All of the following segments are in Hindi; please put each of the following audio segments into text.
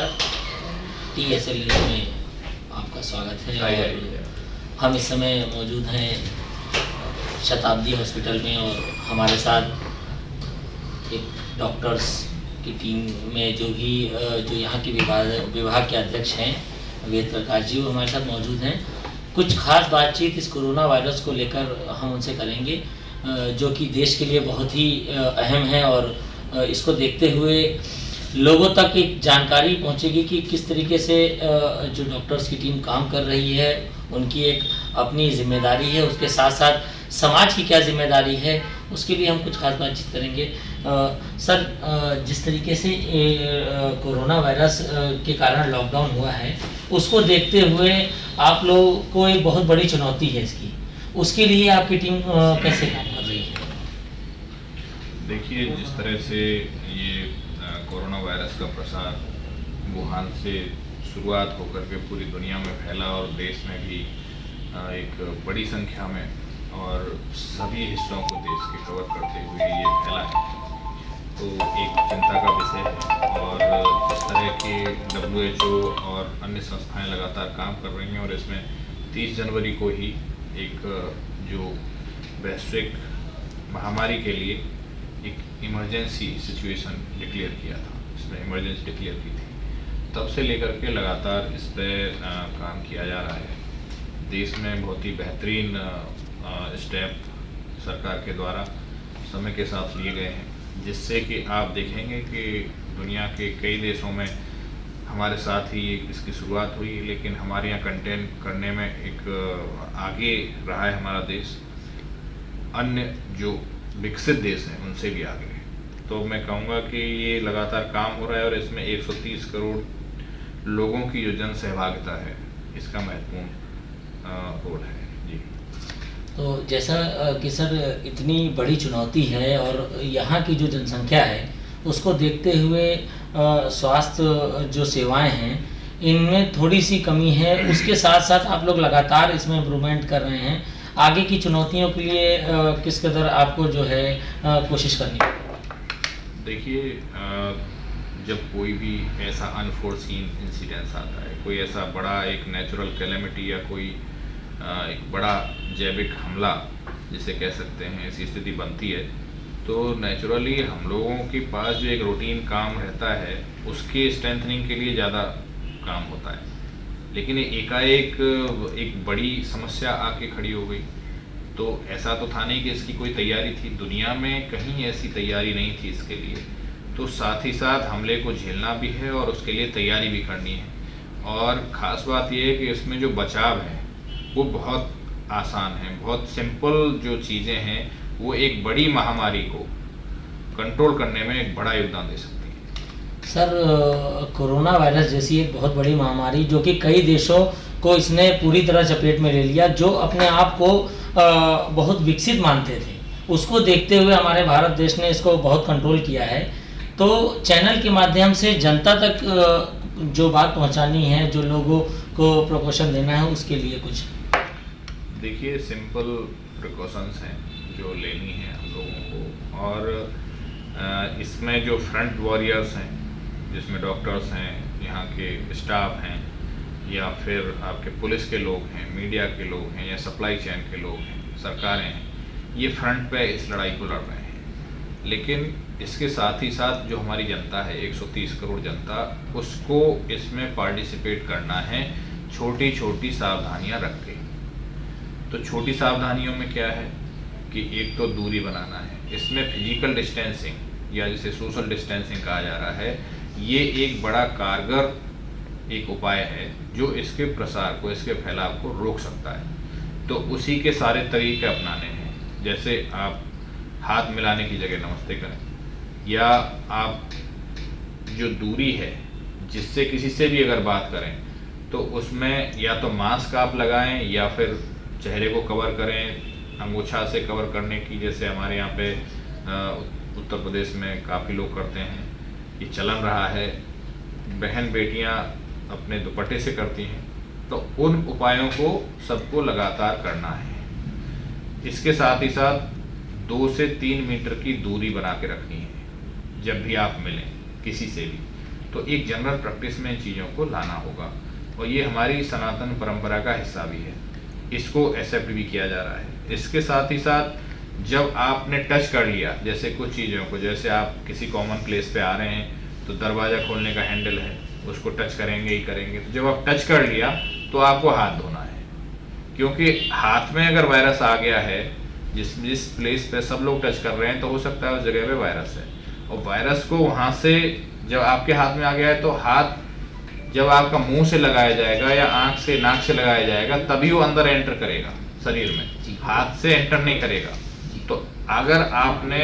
नमस्कार। TSL न्यूज़ में आपका स्वागत है। और हम इस समय मौजूद हैं शताब्दी हॉस्पिटल में और हमारे साथ एक डॉक्टर्स की टीम में जो यहाँ की विभाग के अध्यक्ष हैं वेद प्रकाश जी, वो हमारे साथ मौजूद हैं। कुछ खास बातचीत इस कोरोना वायरस को लेकर हम उनसे करेंगे, जो कि देश के लिए बहुत ही अहम है और इसको देखते हुए लोगों तक एक जानकारी पहुंचेगी कि किस तरीके से जो डॉक्टर्स की टीम काम कर रही है, उनकी एक अपनी जिम्मेदारी है, उसके साथ साथ समाज की क्या जिम्मेदारी है, उसके लिए हम कुछ खास बातचीत करेंगे। सर, जिस तरीके से कोरोना वायरस के कारण लॉकडाउन हुआ है, उसको देखते हुए आप लोगों को एक बहुत बड़ी चुनौती है इसकी, उसके लिए आपकी टीम कैसे काम कर रही है? देखिए, जिस तरह से ये कोरोना वायरस का प्रसार वुहान से शुरुआत होकर के पूरी दुनिया में फैला और देश में भी एक बड़ी संख्या में और सभी हिस्सों को देश के कवर करते हुए ये फैला है, तो एक चिंता का विषय है। और इस तरह के WHO और अन्य संस्थाएं लगातार काम कर रही हैं और इसमें 30 जनवरी को ही एक जो वैश्विक महामारी के लिए एक इमरजेंसी सिचुएशन डिक्लेयर किया था, इसमें इमरजेंसी डिक्लेयर की थी, तब से लेकर के लगातार इस पर काम किया जा रहा है। देश में बहुत ही बेहतरीन स्टेप सरकार के द्वारा समय के साथ लिए गए हैं, जिससे कि आप देखेंगे कि दुनिया के कई देशों में हमारे साथ ही इसकी शुरुआत हुई, लेकिन हमारे यहाँ कंटेन करने में एक आगे रहा है हमारा देश, अन्य जो विकसित देश हैं उनसे भी आगे है। तो मैं कहूँगा कि ये लगातार काम हो रहा है और इसमें 130 करोड़ लोगों की जो जन सहभागिता है, इसका महत्वपूर्ण रोल है जी। तो जैसा कि सर इतनी बड़ी चुनौती है और यहाँ की जो जनसंख्या है उसको देखते हुए स्वास्थ्य जो सेवाएं हैं इनमें थोड़ी सी कमी है, उसके साथ साथ आप लोग लगातार इसमें इम्प्रूवमेंट कर रहे हैं। आगे की चुनौतियों के लिए किस कदर आपको जो है कोशिश करनी है? देखिए, जब कोई भी ऐसा अनफोर्सीन इंसिडेंस आता है, कोई ऐसा बड़ा एक नेचुरल कैलेमिटी या कोई एक बड़ा जैविक हमला जिसे कह सकते हैं, ऐसी स्थिति बनती है, तो नेचुरली हम लोगों के पास जो एक रूटीन काम रहता है उसके स्ट्रेंथनिंग के लिए ज़्यादा काम होता है। लेकिन एकाएक एक बड़ी समस्या आके खड़ी हो गई, तो ऐसा तो था नहीं कि इसकी कोई तैयारी थी, दुनिया में कहीं ऐसी तैयारी नहीं थी इसके लिए, तो साथ ही साथ हमले को झेलना भी है और उसके लिए तैयारी भी करनी है। और ख़ास बात यह है कि इसमें जो बचाव है वो बहुत आसान है, बहुत सिंपल जो चीज़ें हैं वो एक बड़ी महामारी को कंट्रोल करने में एक बड़ा योगदान दे सकती है। सर, कोरोना वायरस जैसी एक बहुत बड़ी महामारी जो कि कई देशों को इसने पूरी तरह चपेट में ले लिया, जो अपने आप को बहुत विकसित मानते थे, उसको देखते हुए हमारे भारत देश ने इसको बहुत कंट्रोल किया है। तो चैनल के माध्यम से जनता तक जो बात पहुंचानी है, जो लोगों को प्रिकॉशन देना है, उसके लिए कुछ देखिए, सिंपल प्रिकॉशंस हैं जो लेनी है हम लोगों को, और इसमें जो फ्रंट वॉरियर्स हैं, जिसमें डॉक्टर्स हैं, यहाँ के स्टाफ हैं, या फिर आपके पुलिस के लोग हैं, मीडिया के लोग हैं, या सप्लाई चेन के लोग हैं, सरकारें हैं, ये फ्रंट पे इस लड़ाई को लड़ रहे हैं। लेकिन इसके साथ ही साथ जो हमारी जनता है, 130 करोड़ जनता, उसको इसमें पार्टिसिपेट करना है छोटी छोटी सावधानियां रख के। तो छोटी सावधानियों में क्या है कि एक तो दूरी बनाना है, इसमें फिजिकल डिस्टेंसिंग या जिसे सोशल डिस्टेंसिंग कहा जा रहा है, ये एक बड़ा कारगर एक उपाय है जो इसके प्रसार को, इसके फैलाव को रोक सकता है। तो उसी के सारे तरीके अपनाने हैं, जैसे आप हाथ मिलाने की जगह नमस्ते करें, या आप जो दूरी है जिससे किसी से भी अगर बात करें तो उसमें या तो मास्क आप लगाएं या फिर चेहरे को कवर करें, अंगूछा से कवर करने की, जैसे हमारे यहाँ पे उत्तर प्रदेश में काफ़ी लोग करते हैं, ये चलन रहा है, बहन बेटियाँ अपने दुपट्टे से करती हैं। तो उन उपायों को सबको लगातार करना है। इसके साथ ही साथ 2 से 3 मीटर की दूरी बना के रखनी है जब भी आप मिलें किसी से भी। तो एक जनरल प्रैक्टिस में इन चीज़ों को लाना होगा, और ये हमारी सनातन परंपरा का हिस्सा भी है, इसको एक्सेप्ट भी किया जा रहा है। इसके साथ ही साथ जब आपने टच कर लिया जैसे कुछ चीज़ों को, जैसे आप किसी कॉमन प्लेस पे आ रहे हैं तो दरवाज़ा खोलने का हैंडल है, उसको टच करेंगे ही करेंगे, तो जब आप टच कर लिया तो आपको हाथ धोना है, क्योंकि हाथ में अगर वायरस आ गया है, जिस प्लेस पे सब लोग टच कर रहे हैं, तो हो सकता है उस जगह पे वायरस है, और वायरस को वहाँ से जब आपके हाथ में आ गया है तो हाथ जब आपका मुंह से लगाया जाएगा या आंख से नाक से लगाया जाएगा तभी वो अंदर एंटर करेगा शरीर में, हाथ से एंटर नहीं करेगा। तो अगर आपने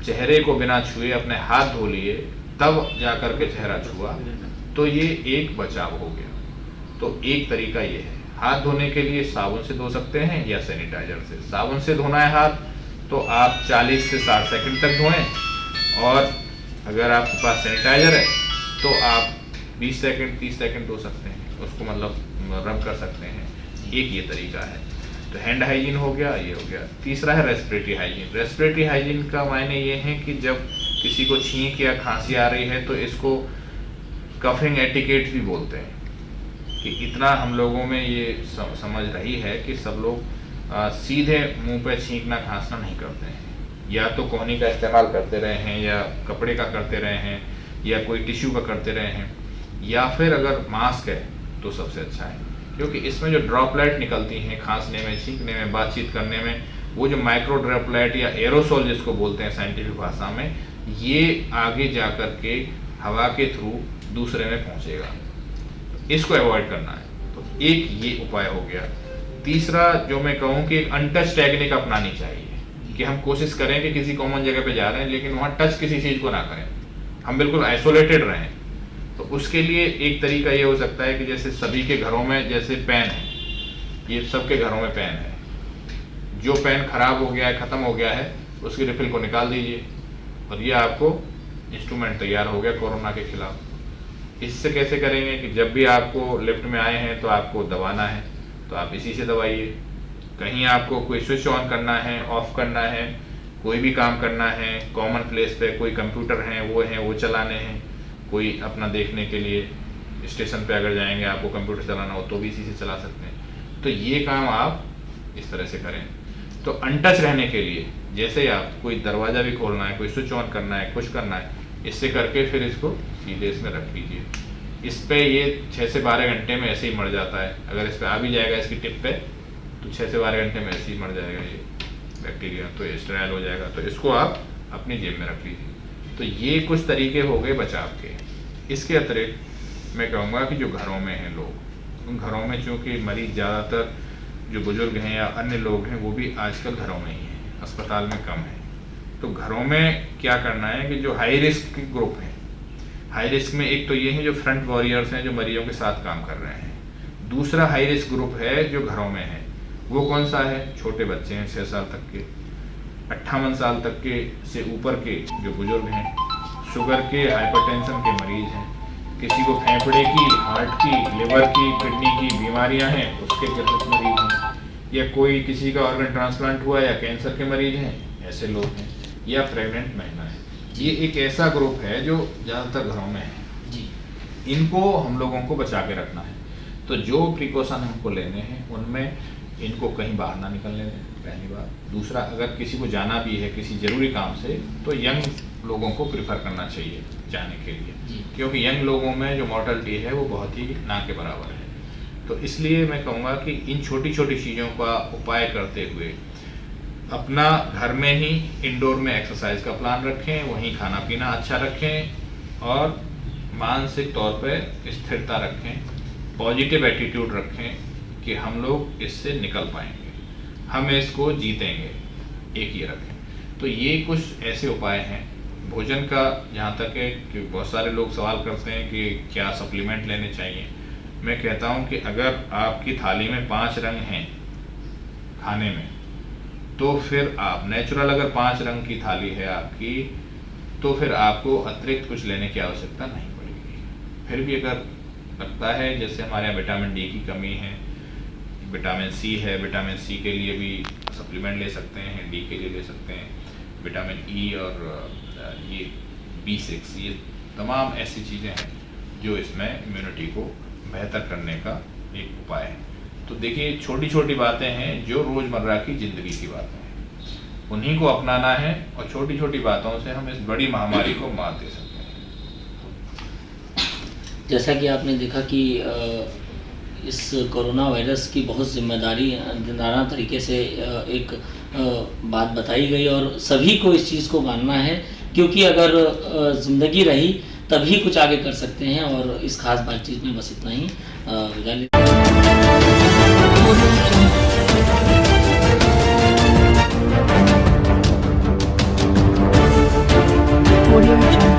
चेहरे को बिना छुए अपने हाथ धो लिए तब जा कर के चेहरा छुआ तो ये एक बचाव हो गया। तो एक तरीका ये है, हाथ धोने के लिए साबुन से धो सकते हैं या सैनिटाइजर से। साबुन से धोना है हाथ तो आप 40 से 60 सेकंड तक धोएं, और अगर आपके पास सैनिटाइजर है तो आप 20 सेकंड 30 सेकंड धो सकते हैं, उसको मतलब रब कर सकते हैं। एक ये तरीका है। तो हैंड हाइजीन हो गया, ये हो गया। तीसरा है रेस्पिरेटरी हाइजीन। रेस्पिरेटरी हाइजीन का मायने ये है कि जब किसी को छींक या खांसी आ रही है तो इसको कफिंग एटिकेट भी बोलते हैं, कि इतना हम लोगों में ये समझ रही है कि सब लोग सीधे मुंह पे छींकना खांसना नहीं करते हैं, या तो कोहनी का इस्तेमाल करते रहे हैं, या कपड़े का करते रहे हैं, या कोई टिश्यू का करते रहे हैं, या फिर अगर मास्क है तो सबसे अच्छा है, क्योंकि इसमें जो ड्रॉपलेट निकलती हैं खांसने में, छींकने में, बातचीत करने में, वो जो माइक्रो ड्रॉपलेट या एरोसोल जिसको बोलते हैं साइंटिफिक भाषा में, ये आगे जा कर के हवा के थ्रू दूसरे में पहुंचेगा। इसको अवॉइड करना है, तो एक ये उपाय हो गया। तीसरा जो मैं कहूँ कि एक अनटच टेक्निक अपनानी चाहिए, कि हम कोशिश करें कि किसी कॉमन जगह पे जा रहे हैं लेकिन वहाँ टच किसी चीज़ को ना करें, हम बिल्कुल आइसोलेटेड रहें। तो उसके लिए एक तरीका ये हो सकता है कि जैसे सभी के घरों में जैसे पेन है, ये सबके घरों में पेन है, जो पेन खराब हो गया है, ख़त्म हो गया है, उसकी रिफिल को निकाल दीजिए, और ये आपको इंस्ट्रूमेंट तैयार हो गया कोरोना के खिलाफ। इससे कैसे करेंगे कि जब भी आपको लिफ्ट में आए हैं तो आपको दबाना है तो आप इसी से दबाइए। कहीं आपको कोई स्विच ऑन करना है, ऑफ करना है, कोई भी काम करना है, कॉमन प्लेस पे कोई कंप्यूटर हैं वो चलाने हैं, कोई अपना देखने के लिए स्टेशन पे अगर जाएंगे आपको कंप्यूटर चलाना हो तो भी इसी से चला सकते हैं। तो ये काम आप इस तरह से करें। तो अनटच रहने के लिए जैसे आप कोई दरवाज़ा भी खोलना है, कोई स्विच ऑन करना है, कुछ करना है, इससे करके फिर इसको सीधे इसमें रख लीजिए। इस पे ये 6 से 12 घंटे में ऐसे ही मर जाता है। अगर इस पर आ भी जाएगा इसकी टिप पे तो 6 से 12 घंटे में ऐसे ही मर जाएगा ये बैक्टीरिया, तो स्टेराइल हो जाएगा। तो इसको आप अपनी जेब में रख लीजिए। तो ये कुछ तरीके हो गए बचाव के। इसके अतिरिक्त मैं कहूँगा कि जो घरों में हैं लोग, उन घरों में चूँकि मरीज ज़्यादातर जो बुजुर्ग हैं या अन्य लोग हैं वो भी आजकल घरों में ही हैं, अस्पताल में कम है। तो घरों में क्या करना है कि जो हाई रिस्क ग्रुप हैं, हाई रिस्क में एक तो ये हैं जो फ्रंट वॉरियर्स हैं जो मरीजों के साथ काम कर रहे हैं। दूसरा हाई रिस्क ग्रुप है जो घरों में है, वो कौन सा है? छोटे बच्चे हैं 6 साल तक के, 58 साल तक के से ऊपर के जो बुजुर्ग हैं, शुगर के, हाइपरटेंशन के मरीज हैं, किसी को फेफड़े की, हार्ट की, लिवर की, किडनी की बीमारियां हैं उसके ग्रस्त मरीज हैं, या कोई किसी का ऑर्गन ट्रांसप्लांट हुआ या कैंसर के मरीज हैं, ऐसे लोग हैं, या प्रेग्नेंट महिला है। ये एक ऐसा ग्रुप है जो ज़्यादातर घरों में है जी। इनको हम लोगों को बचा के रखना है। तो जो प्रिकॉशन हमको लेने हैं उनमें इनको कहीं बाहर ना निकलने दें, पहली बात। दूसरा, अगर किसी को जाना भी है किसी ज़रूरी काम से तो यंग लोगों को प्रिफर करना चाहिए जाने के लिए, क्योंकि यंग लोगों में जो मॉर्टलिटी है वो बहुत ही ना के बराबर है। तो इसलिए मैं कहूँगा कि इन छोटी छोटी चीज़ों का उपाय करते हुए अपना घर में ही इंडोर में एक्सरसाइज का प्लान रखें, वहीं खाना पीना अच्छा रखें, और मानसिक तौर पर स्थिरता रखें, पॉजिटिव एटीट्यूड रखें कि हम लोग इससे निकल पाएंगे, हम इसको जीतेंगे, एक ये रखें। तो ये कुछ ऐसे उपाय हैं। भोजन का जहाँ तक है कि बहुत सारे लोग सवाल करते हैं कि क्या सप्लीमेंट लेने चाहिए। मैं कहता हूँ कि अगर आपकी थाली में 5 रंग हैं खाने में, तो फिर आप नेचुरल, अगर 5 रंग की थाली है आपकी, तो फिर आपको अतिरिक्त कुछ लेने की आवश्यकता नहीं पड़ेगी। फिर भी अगर लगता है जैसे हमारे यहाँ विटामिन डी की कमी है, विटामिन सी है, विटामिन सी के लिए भी सप्लीमेंट ले सकते हैं, डी के लिए ले सकते हैं, विटामिन ई और ये B6, ये तमाम ऐसी चीज़ें हैं जो इसमें इम्यूनिटी को बेहतर करने का एक उपाय है। तो देखिए, छोटी छोटी बातें हैं जो रोज़मर्रा की ज़िंदगी की बातें हैं, उन्हीं को अपनाना है और छोटी छोटी बातों से हम इस बड़ी महामारी को मात दे सकते हैं। जैसा कि आपने देखा कि इस कोरोना वायरस की बहुत जिम्मेदाराना तरीके से एक बात बताई गई और सभी को इस चीज़ को मानना है, क्योंकि अगर ज़िंदगी रही तभी कुछ आगे कर सकते हैं। और इस खास बातचीत में बस इतना ही। विदा लेते हैं। Audio Jungle.